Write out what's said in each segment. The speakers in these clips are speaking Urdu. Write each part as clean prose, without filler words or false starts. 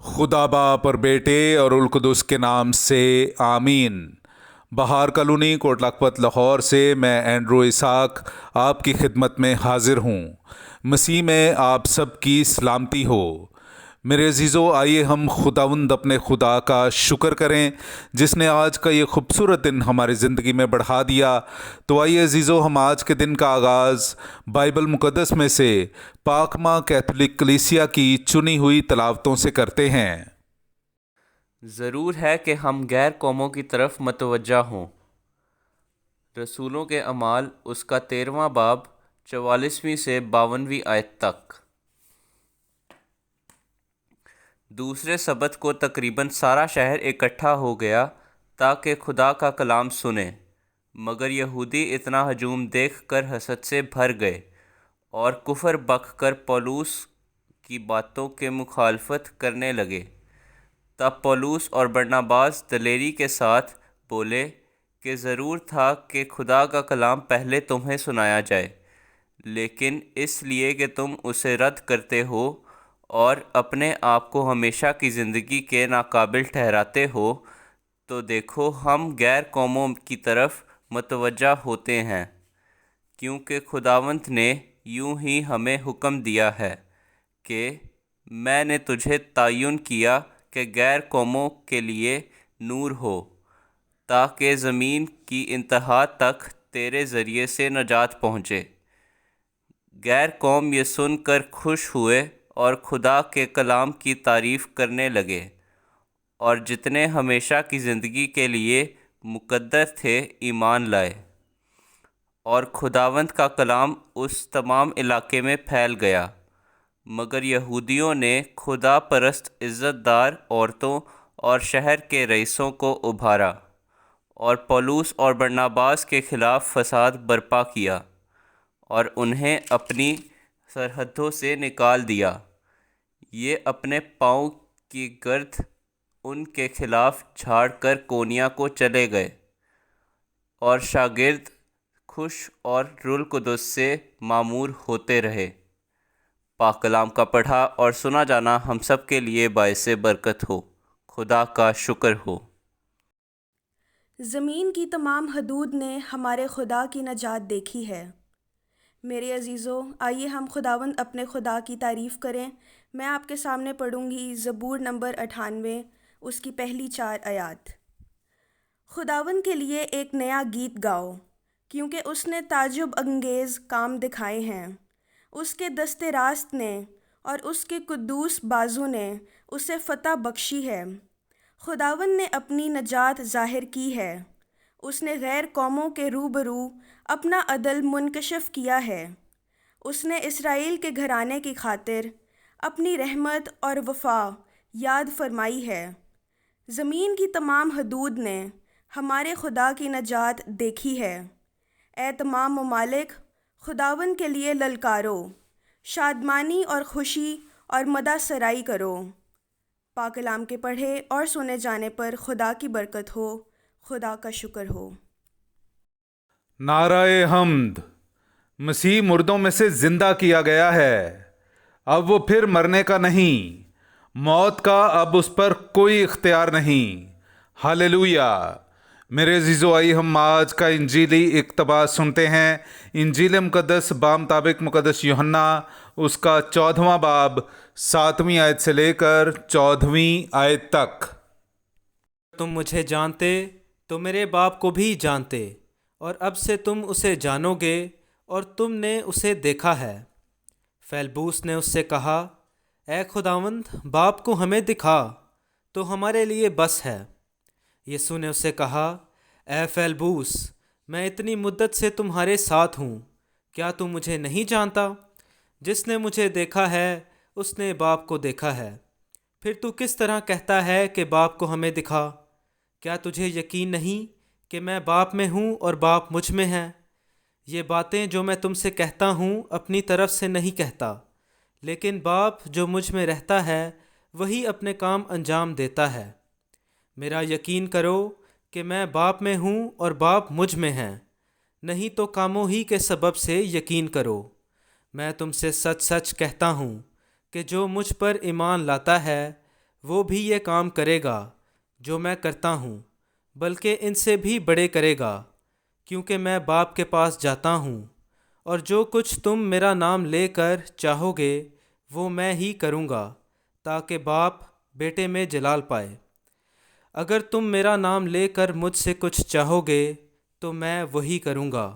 خدا باپ اور بیٹے اور القدس کے نام سے آمین۔ بہار کالونی، کوٹ لکھپت، لاہور سے میں اینڈرو اسحاق آپ کی خدمت میں حاضر ہوں۔ مسیح میں آپ سب کی سلامتی ہو۔ میرے عزیزو، آئیے ہم خداوند اپنے خدا کا شکر کریں جس نے آج کا یہ خوبصورت دن ہماری زندگی میں بڑھا دیا۔ تو آئیے عزیزو، ہم آج کے دن کا آغاز بائبل مقدس میں سے پاک ماں کیتھولک کلیسیا کی چنی ہوئی تلاوتوں سے کرتے ہیں۔ ضرور ہے کہ ہم غیر قوموں کی طرف متوجہ ہوں۔ رسولوں کے اعمال، اس کا 13واں باب، 44ویں سے 52ویں آیت تک۔ دوسرے سبت کو تقریباً سارا شہر اکٹھا ہو گیا تاکہ خدا کا کلام سنے، مگر یہودی اتنا ہجوم دیکھ کر حسد سے بھر گئے اور کفر بک کر پولس کی باتوں کے مخالفت کرنے لگے۔ تب پولس اور برناباس دلیری کے ساتھ بولے کہ ضرور تھا کہ خدا کا کلام پہلے تمہیں سنایا جائے، لیکن اس لیے کہ تم اسے رد کرتے ہو اور اپنے آپ کو ہمیشہ کی زندگی کے ناقابل ٹھہراتے ہو، تو دیکھو ہم غیر قوموں کی طرف متوجہ ہوتے ہیں، کیونکہ خداوند نے یوں ہی ہمیں حکم دیا ہے کہ میں نے تجھے تعین کیا کہ غیر قوموں کے لیے نور ہو، تاکہ زمین کی انتہا تک تیرے ذریعے سے نجات پہنچے۔ غیر قوم یہ سن کر خوش ہوئے اور خدا کے کلام کی تعریف کرنے لگے، اور جتنے ہمیشہ کی زندگی کے لیے مقدر تھے ایمان لائے، اور خداوند کا کلام اس تمام علاقے میں پھیل گیا۔ مگر یہودیوں نے خدا پرست عزت دار عورتوں اور شہر کے رئیسوں کو ابھارا اور پولس اور برناباس کے خلاف فساد برپا کیا اور انہیں اپنی سرحدوں سے نکال دیا۔ یہ اپنے پاؤں کی گرد ان کے خلاف جھاڑ کر کونیا کو چلے گئے، اور شاگرد خوش اور روح القدس سے معمور ہوتے رہے۔ پاک کلام کا پڑھا اور سنا جانا ہم سب کے لیے باعث برکت ہو۔ خدا کا شکر ہو۔ زمین کی تمام حدود نے ہمارے خدا کی نجات دیکھی ہے۔ میرے عزیزو، آئیے ہم خداوند اپنے خدا کی تعریف کریں۔ میں آپ کے سامنے پڑھوں گی زبور نمبر 98، اس کی پہلی 4 آیات۔ خداوند کے لیے ایک نیا گیت گاؤ، کیونکہ اس نے تعجب انگیز کام دکھائے ہیں۔ اس کے دست راست نے اور اس کے قدوس بازو نے اسے فتح بخشی ہے۔ خداوند نے اپنی نجات ظاہر کی ہے۔ اس نے غیر قوموں کے روبرو اپنا عدل منکشف کیا ہے۔ اس نے اسرائیل کے گھرانے کی خاطر اپنی رحمت اور وفا یاد فرمائی ہے۔ زمین کی تمام حدود نے ہمارے خدا کی نجات دیکھی ہے۔ اے تمام ممالک، خداوند کے لیے للکارو، شادمانی اور خوشی اور مدح سرائی کرو۔ پاک کلام کے پڑھے اور سنے جانے پر خدا کی برکت ہو۔ خدا کا شکر ہو۔ نعرہ حمد۔ مسیح مردوں میں سے زندہ کیا گیا ہے، اب وہ پھر مرنے کا نہیں، موت کا اب اس پر کوئی اختیار نہیں۔ ہاللویا۔ میرے عزیزو، آئیے ہم آج کا انجیلی اقتباس سنتے ہیں۔ انجیل مقدس بامطابق مقدس یوحنا، اس کا 14واں باب، 7ویں آیت سے لے کر 14ویں آیت تک۔ تم مجھے جانتے تو میرے باپ کو بھی جانتے، اور اب سے تم اسے جانو گے اور تم نے اسے دیکھا ہے۔ فیلبوس نے اس سے کہا، اے خداوند، باپ کو ہمیں دکھا تو ہمارے لیے بس ہے۔ یسوع نے اس سے کہا، اے فیلبوس، میں اتنی مدت سے تمہارے ساتھ ہوں، کیا تم مجھے نہیں جانتا؟ جس نے مجھے دیکھا ہے اس نے باپ کو دیکھا ہے۔ پھر تو کس طرح کہتا ہے کہ باپ کو ہمیں دکھا؟ کیا تجھے یقین نہیں کہ میں باپ میں ہوں اور باپ مجھ میں ہے؟ یہ باتیں جو میں تم سے کہتا ہوں اپنی طرف سے نہیں کہتا، لیکن باپ جو مجھ میں رہتا ہے وہی اپنے کام انجام دیتا ہے۔ میرا یقین کرو کہ میں باپ میں ہوں اور باپ مجھ میں ہے، نہیں تو کاموں ہی کے سبب سے یقین کرو۔ میں تم سے سچ سچ کہتا ہوں کہ جو مجھ پر ایمان لاتا ہے وہ بھی یہ کام کرے گا جو میں کرتا ہوں، بلکہ ان سے بھی بڑے کرے گا، کیونکہ میں باپ کے پاس جاتا ہوں، اور جو کچھ تم میرا نام لے کر چاہو گے وہ میں ہی کروں گا، تاکہ باپ بیٹے میں جلال پائے۔ اگر تم میرا نام لے کر مجھ سے کچھ چاہو گے تو میں وہی کروں گا۔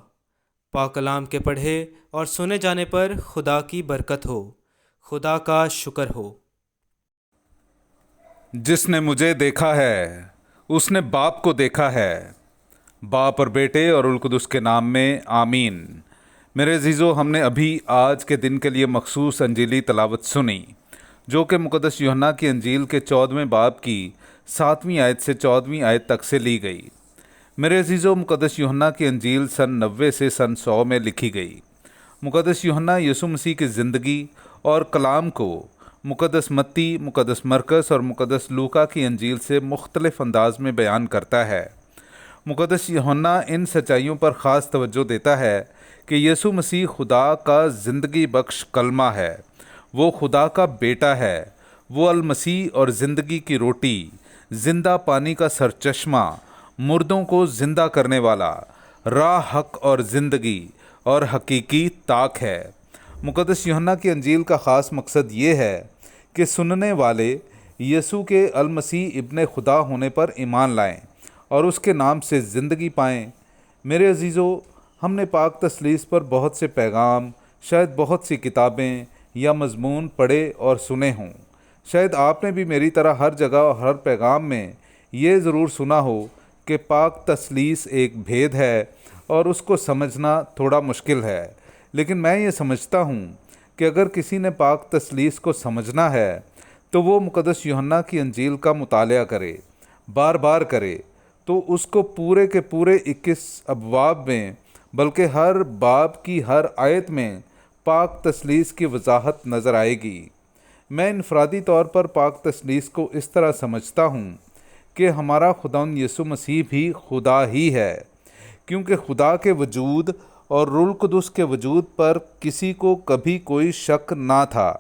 پاک کلام کے پڑھے اور سنے جانے پر خدا کی برکت ہو۔ خدا کا شکر ہو۔ جس نے مجھے دیکھا ہے اس نے باپ کو دیکھا ہے۔ باپ اور بیٹے اور روح القدس کے نام میں آمین۔ میرے عزیزو، ہم نے ابھی آج کے دن کے لیے مخصوص انجیلی تلاوت سنی، جو کہ مقدس یوحنا کی انجیل کے 14ویں باب کی 7ویں آیت سے 14ویں آیت تک سے لی گئی۔ میرے عزیزو، مقدس یوحنا کی انجیل سن 90 سے سن 100 میں لکھی گئی۔ مقدس یوحنا یسوع مسیح کی زندگی اور کلام کو مقدس متی، مقدس مرکز اور مقدس لوکا کی انجیل سے مختلف انداز میں بیان کرتا ہے۔ مقدس یوحنا ان سچائیوں پر خاص توجہ دیتا ہے کہ یسوع مسیح خدا کا زندگی بخش کلمہ ہے، وہ خدا کا بیٹا ہے، وہ المسیح اور زندگی کی روٹی، زندہ پانی کا سرچشمہ، مردوں کو زندہ کرنے والا، راہ، حق اور زندگی اور حقیقی طاق ہے۔ مقدس یوحنا کی انجیل کا خاص مقصد یہ ہے کہ سننے والے یسوع کے المسیح ابن خدا ہونے پر ایمان لائیں اور اس کے نام سے زندگی پائیں۔ میرے عزیزو، ہم نے پاک تثلیث پر بہت سے پیغام، شاید بہت سی کتابیں یا مضمون پڑھے اور سنے ہوں۔ شاید آپ نے بھی میری طرح ہر جگہ اور ہر پیغام میں یہ ضرور سنا ہو کہ پاک تثلیث ایک بھید ہے اور اس کو سمجھنا تھوڑا مشکل ہے، لیکن میں یہ سمجھتا ہوں کہ اگر کسی نے پاک تثلیث کو سمجھنا ہے تو وہ مقدس یوحنا کی انجیل کا مطالعہ کرے، بار بار کرے، تو اس کو پورے کے پورے 21 ابواب میں، بلکہ ہر باب کی ہر آیت میں پاک تثلیث کی وضاحت نظر آئے گی۔ میں انفرادی طور پر پاک تثلیث کو اس طرح سمجھتا ہوں کہ ہمارا خداوند یسوع مسیح بھی خدا ہی ہے، کیونکہ خدا کے وجود اور روح القدس کے وجود پر کسی کو کبھی کوئی شک نہ تھا۔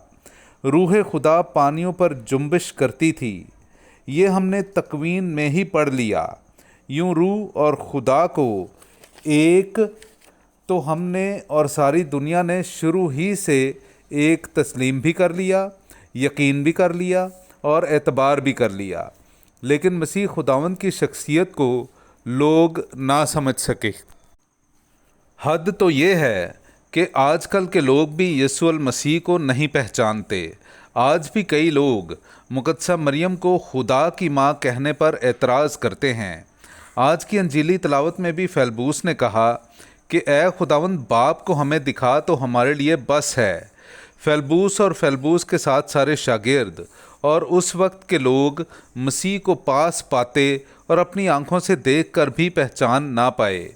روح خدا پانیوں پر جنبش کرتی تھی، یہ ہم نے تکوین میں ہی پڑھ لیا۔ یوں روح اور خدا کو ایک تو ہم نے اور ساری دنیا نے شروع ہی سے ایک تسلیم بھی کر لیا، یقین بھی کر لیا اور اعتبار بھی کر لیا، لیکن مسیح خداوند کی شخصیت کو لوگ نہ سمجھ سکے۔ حد تو یہ ہے کہ آج کل کے لوگ بھی یسوع المسیح کو نہیں پہچانتے۔ آج بھی کئی لوگ مقدسہ مریم کو خدا کی ماں کہنے پر اعتراض کرتے ہیں۔ آج کی انجیلی تلاوت میں بھی فیلبوس نے کہا کہ اے خداوند، باپ کو ہمیں دکھا تو ہمارے لیے بس ہے۔ فیلبوس اور فیلبوس کے ساتھ سارے شاگرد اور اس وقت کے لوگ مسیح کو پاس پاتے اور اپنی آنکھوں سے دیکھ کر بھی پہچان نہ پائے۔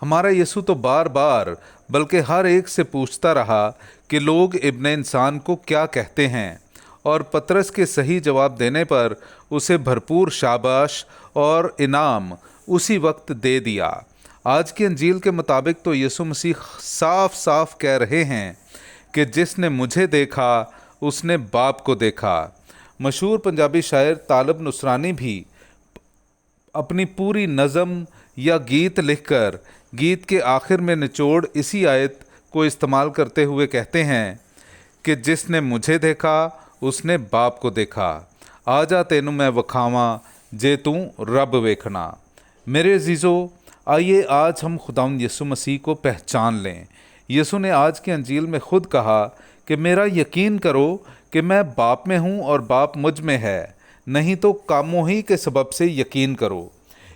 ہمارا یسوع تو بار بار بلکہ ہر ایک سے پوچھتا رہا کہ لوگ ابن انسان کو کیا کہتے ہیں، اور پطرس کے صحیح جواب دینے پر اسے بھرپور شاباش اور انعام اسی وقت دے دیا۔ آج کی انجیل کے مطابق تو یسوع مسیح صاف صاف کہہ رہے ہیں کہ جس نے مجھے دیکھا اس نے باپ کو دیکھا۔ مشہور پنجابی شاعر طالب نصرانی بھی اپنی پوری نظم یا گیت لکھ کر گیت کے آخر میں نچوڑ اسی آیت کو استعمال کرتے ہوئے کہتے ہیں کہ جس نے مجھے دیکھا اس نے باپ کو دیکھا، آ جا تینوں میں وکھاواں جے توں رب ویکھنا۔ میرے عزیزو، آئیے آج ہم خداوند یسوع مسیح کو پہچان لیں۔ یسوع نے آج کی انجیل میں خود کہا کہ میرا یقین کرو کہ میں باپ میں ہوں اور باپ مجھ میں ہے، نہیں تو کاموں ہی کے سبب سے یقین کرو۔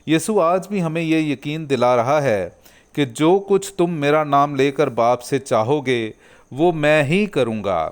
یسوع آج بھی ہمیں یہ یقین دلا رہا ہے کہ جو کچھ تم میرا نام لے کر باپ سے چاہو گے وہ میں ہی کروں گا۔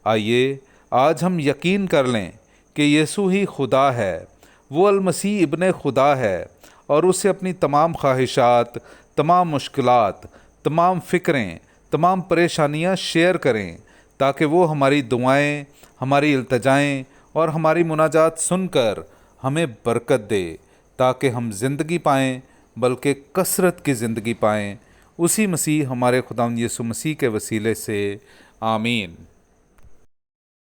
آئیے آج ہم یقین کر لیں کہ یسوع ہی خدا ہے، وہ المسیح ابن خدا ہے، اور اسے اپنی تمام خواہشات، تمام مشکلات، تمام فکریں، تمام پریشانیاں شیئر کریں، تاکہ وہ ہماری دعائیں، ہماری التجائیں اور ہماری مناجات سن کر ہمیں برکت دے، تاکہ ہم زندگی پائیں، بلکہ کثرت کی زندگی پائیں۔ اسی مسیح ہمارے خداوند یسوع مسیح کے وسیلے سے آمین۔